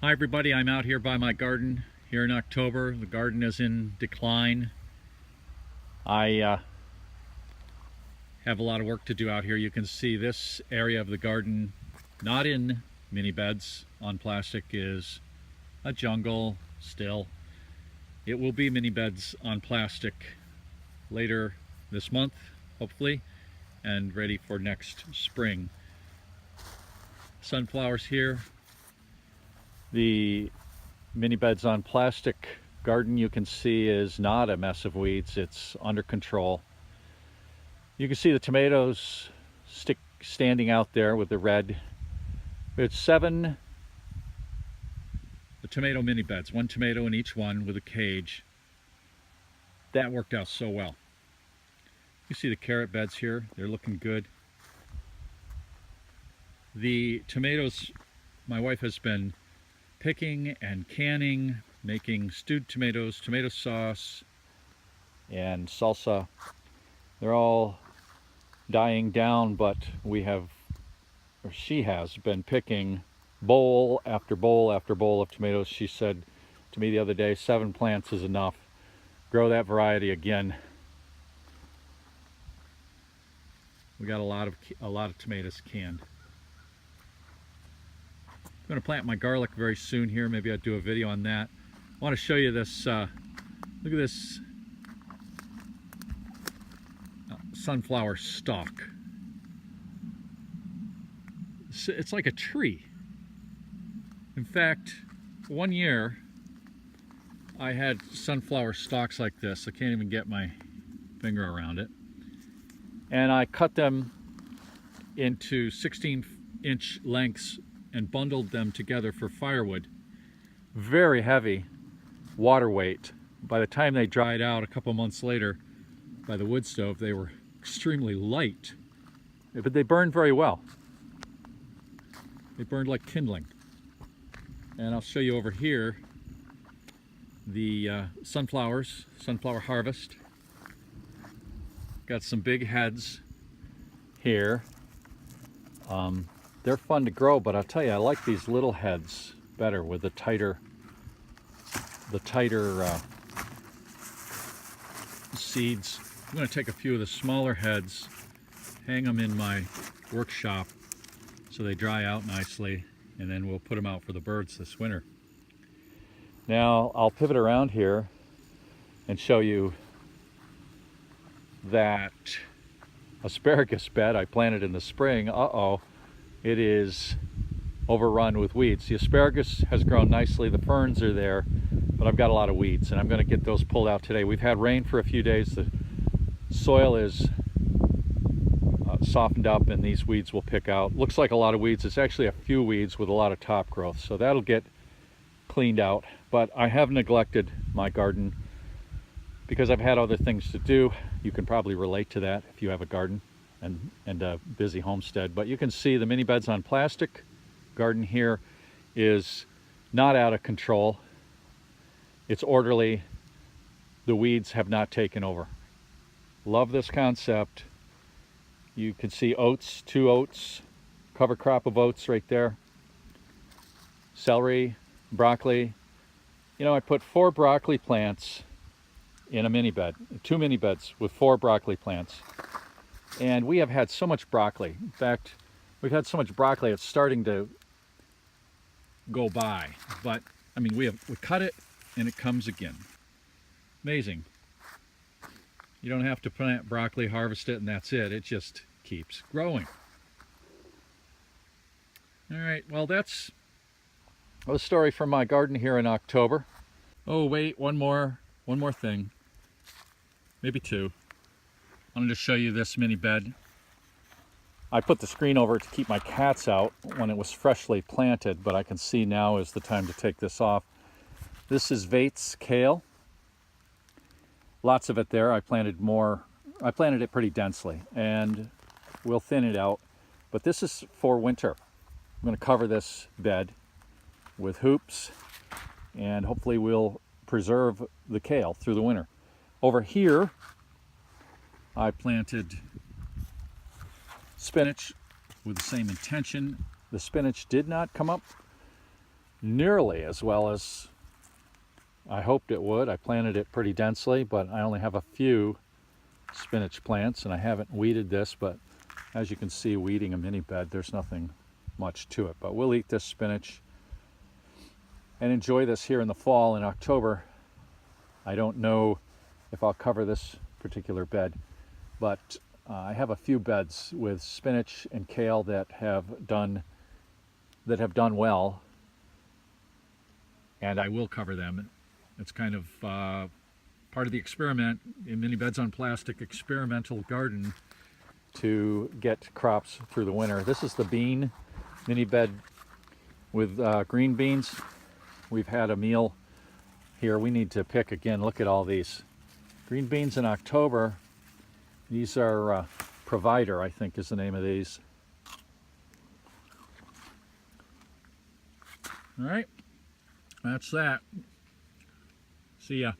Hi everybody, I'm out here by my garden here in October. The garden is in decline. I have a lot of work to do out here. You can see this area of the garden, not in mini beds on plastic, is a jungle still. It will be mini beds on plastic later this month, hopefully, and ready for next spring. Sunflowers here. The Minibeds-On-Plastic garden, you can see, is not a mess of weeds. It's under control. You can see the tomatoes standing out there with the red. It's 7 tomato mini beds, 1 tomato in each one with a cage. That worked out so well. You see the carrot beds here, they're looking good. The tomatoes, my wife has been picking and canning, making stewed tomatoes, tomato sauce, and salsa. They're all dying down, but she has been picking bowl after bowl after bowl of tomatoes. She said to me the other day, 7 plants is enough. Grow that variety again. We got a lot of tomatoes canned. I'm going to plant my garlic very soon here. Maybe I'll do a video on that. I want to show you this. Look at this sunflower stalk. It's like a tree. In fact, one year I had sunflower stalks like this. I can't even get my finger around it. And I cut them into 16-inch lengths and bundled them together for firewood. Very heavy water weight. By the time they dried out a couple months later by the wood stove, they were extremely light, but they burned very well. They burned like kindling. And I'll show you over here the sunflower harvest. Got some big heads here. They're fun to grow, but I'll tell you, I like these little heads better with the tighter seeds. I'm going to take a few of the smaller heads, hang them in my workshop so they dry out nicely, and then we'll put them out for the birds this winter. Now I'll pivot around here and show you that asparagus bed I planted in the spring. It is overrun with weeds. The asparagus has grown nicely, the ferns are there, but I've got a lot of weeds, and I'm going to get those pulled out today. We've had rain for a few days. The soil is softened up, and these weeds will pick out. Looks like a lot of weeds. It's actually a few weeds with a lot of top growth, so that'll get cleaned out. But I have neglected my garden because I've had other things to do. You can probably relate to that if you have a garden and a busy homestead. But you can see the Minibeds-On-Plastic garden here is not out of control. It's orderly. The weeds have not taken over. Love this concept. You can see oats, 2 oats, cover crop of oats right there. Celery, broccoli. You know, I put 4 broccoli plants in a mini bed, 2 mini beds with 4 broccoli plants. And we have had so much broccoli. In fact, we've had so much broccoli it's starting to go by. But I mean, we cut it and it comes again. Amazing. You don't have to plant broccoli, harvest it, and that's it. It just keeps growing. All right, well, that's a story from my garden here in October. Oh wait, one more thing, maybe 2. I wanted to show you this mini bed. I put the screen over to keep my cats out when it was freshly planted, but I can see now is the time to take this off. This is Vate's kale. Lots of it there. I planted more. I planted it pretty densely, and we'll thin it out. But this is for winter. I'm going to cover this bed with hoops, and hopefully we'll preserve the kale through the winter. Over here, I planted spinach with the same intention. The spinach did not come up nearly as well as I hoped it would. I planted it pretty densely, but I only have a few spinach plants, and I haven't weeded this, but as you can see, weeding a mini bed, there's nothing much to it. But we'll eat this spinach and enjoy this here in the fall. In October, I don't know if I'll cover this particular bed, but I have a few beds with spinach and kale that have done well, and I will cover them. It's kind of part of the experiment in Minibeds-On-Plastic experimental garden to get crops through the winter. This is the bean mini bed with green beans. We've had a meal here. We need to pick again. Look at all these green beans in October. These are Provider, I think is the name of these. All right, that's that. See ya.